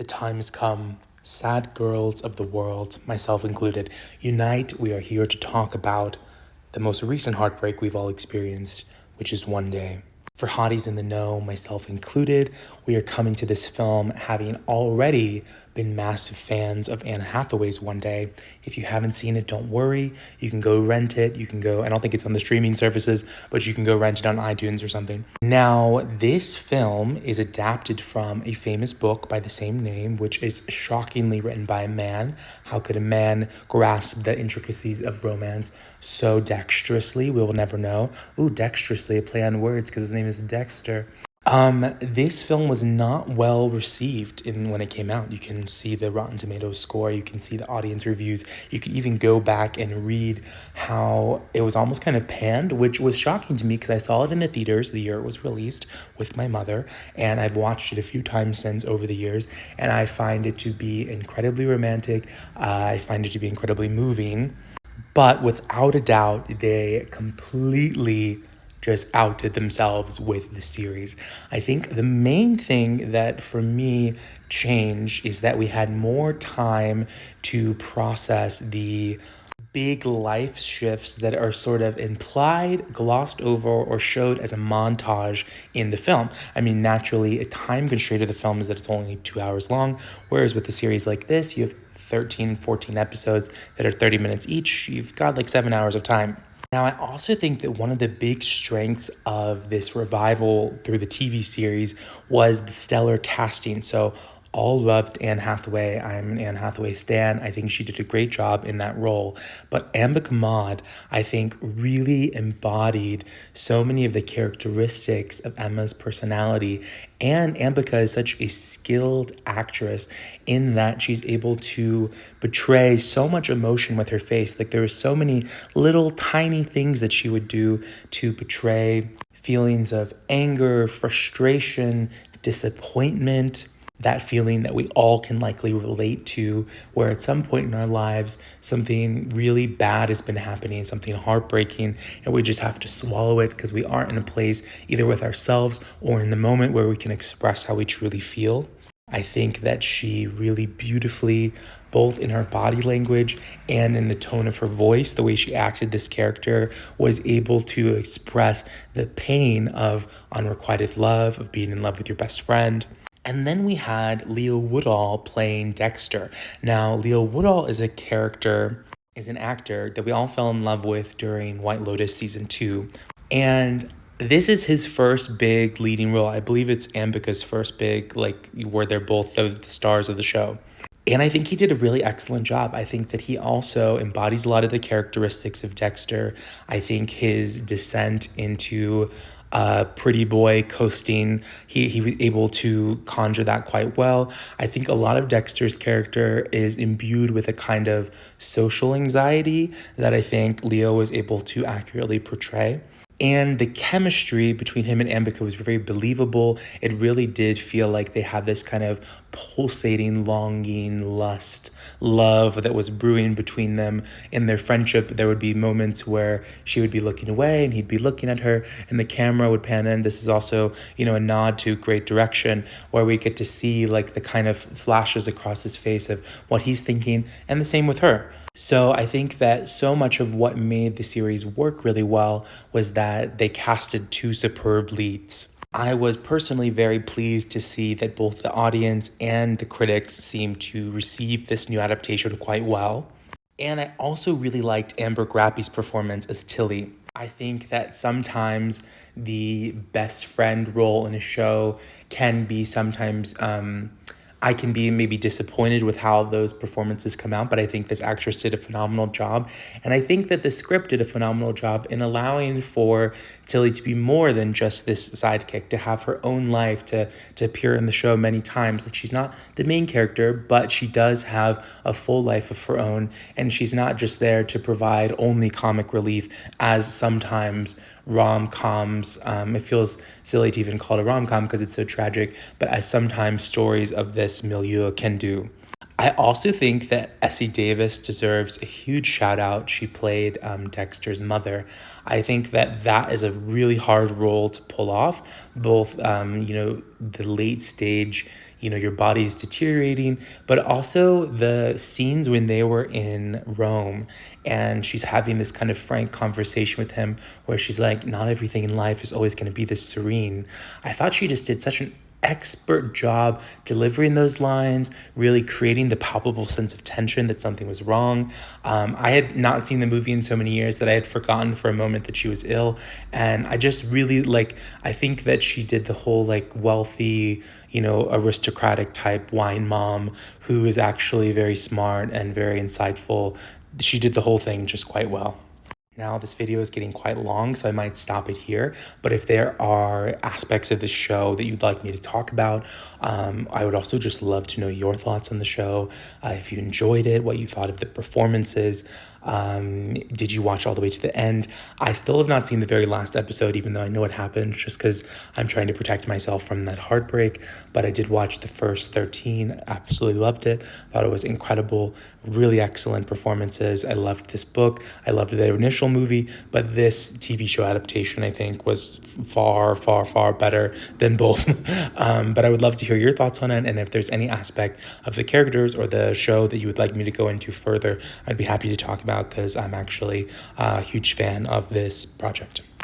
The time has come. Sad girls of the world, myself included, unite. We are here to talk about the most recent heartbreak we've all experienced, which is One Day. For hotties in the know, myself included, we are coming to this film having already been massive fans of Anne Hathaway's One Day. If you haven't seen it, don't worry. You can go rent it. You can go, I don't think it's on the streaming services, but you can go rent it on iTunes or something. Now, this film is adapted from a famous book by the same name, which is shockingly written by a man. How could a man grasp the intricacies of romance so dexterously? We will never know. Ooh, dexterously, a play on words because his name is Dexter. This film was not well received when it came out. You can see the Rotten Tomatoes score, you can see the audience reviews, you can even go back and read how it was almost kind of panned, which was shocking to me because I saw it in the theaters the year it was released with my mother, and I've watched it a few times since over the years, and I find it to be incredibly romantic. I find it to be incredibly moving, but without a doubt, they completely just outdid themselves with the series. I think the main thing that for me changed is that we had more time to process the big life shifts that are sort of implied, glossed over, or showed as a montage in the film. I mean, naturally, a time constraint of the film is that it's only 2 hours long, whereas with a series like this, you have 13, 14 episodes that are 30 minutes each. You've got like 7 hours of time. Now, I also think that one of the big strengths of this revival through the TV series was the stellar casting. So, all loved Anne Hathaway. I'm an Anne Hathaway stan. I think she did a great job in that role. But Ambika Maude, I think, really embodied so many of the characteristics of Emma's personality. And Ambika is such a skilled actress in that she's able to portray so much emotion with her face. Like there were so many little tiny things that she would do to portray feelings of anger, frustration, disappointment, that feeling that we all can likely relate to, where at some point in our lives, something really bad has been happening, something heartbreaking, and we just have to swallow it because we aren't in a place either with ourselves or in the moment where we can express how we truly feel. I think that she really beautifully, both in her body language and in the tone of her voice, the way she acted this character, was able to express the pain of unrequited love, of being in love with your best friend. And then we had Leo Woodall playing Dexter. Now, Leo Woodall is an actor that we all fell in love with during White Lotus season 2. And this is his first big leading role. I believe it's Ambika's first big, where they're both the stars of the show. And I think he did a really excellent job. I think that he also embodies a lot of the characteristics of Dexter. I think his descent into pretty boy coasting, he was able to conjure that quite well. I think a lot of Dexter's character is imbued with a kind of social anxiety that I think Leo was able to accurately portray. And the chemistry between him and Ambika was very believable. It really did feel like they had this kind of pulsating, longing, lust, love that was brewing between them. In their friendship, there would be moments where she would be looking away and he'd be looking at her and the camera would pan in. This is also, a nod to great direction where we get to see like the kind of flashes across his face of what he's thinking, and the same with her. So I think that so much of what made the series work really well was that they casted two superb leads. I was personally very pleased to see that both the audience and the critics seemed to receive this new adaptation quite well. And I also really liked Amber Grappy's performance as Tilly. I think that sometimes the best friend role in a show can be sometimes I can be maybe disappointed with how those performances come out, but I think this actress did a phenomenal job. And I think that the script did a phenomenal job in allowing for Tilly to be more than just this sidekick, to have her own life, to appear in the show many times. Like, she's not the main character, but she does have a full life of her own, and she's not just there to provide only comic relief, as sometimes rom-coms, it feels silly to even call it a rom-com because it's so tragic, but as sometimes stories of this milieu can do. I also think that Essie Davis deserves a huge shout out. She played Dexter's mother. I think that is a really hard role to pull off, both, the late stage, your body's deteriorating, but also the scenes when they were in Rome and she's having this kind of frank conversation with him where she's like, not everything in life is always going to be this serene. I thought she just did such an expert job delivering those lines, really creating the palpable sense of tension that something was wrong. I had not seen the movie in so many years that I had forgotten for a moment that she was ill. And I just really I think that she did the whole wealthy, aristocratic type wine mom who is actually very smart and very insightful. She did the whole thing just quite well. Now, this video is getting quite long, so I might stop it here. But if there are aspects of the show that you'd like me to talk about, I would also just love to know your thoughts on the show. If you enjoyed it, what you thought of the performances. Did you watch all the way to the end? I still have not seen the very last episode, even though I know what happened, just because I'm trying to protect myself from that heartbreak. But I did watch the first 13, absolutely loved it, thought it was incredible, really excellent performances. I loved this book, I loved the initial movie, but this TV show adaptation, I think, was far, far, far better than both. But I would love to hear your thoughts on it, and if there's any aspect of the characters or the show that you would like me to go into further, I'd be happy to talk about, because I'm actually a huge fan of this project.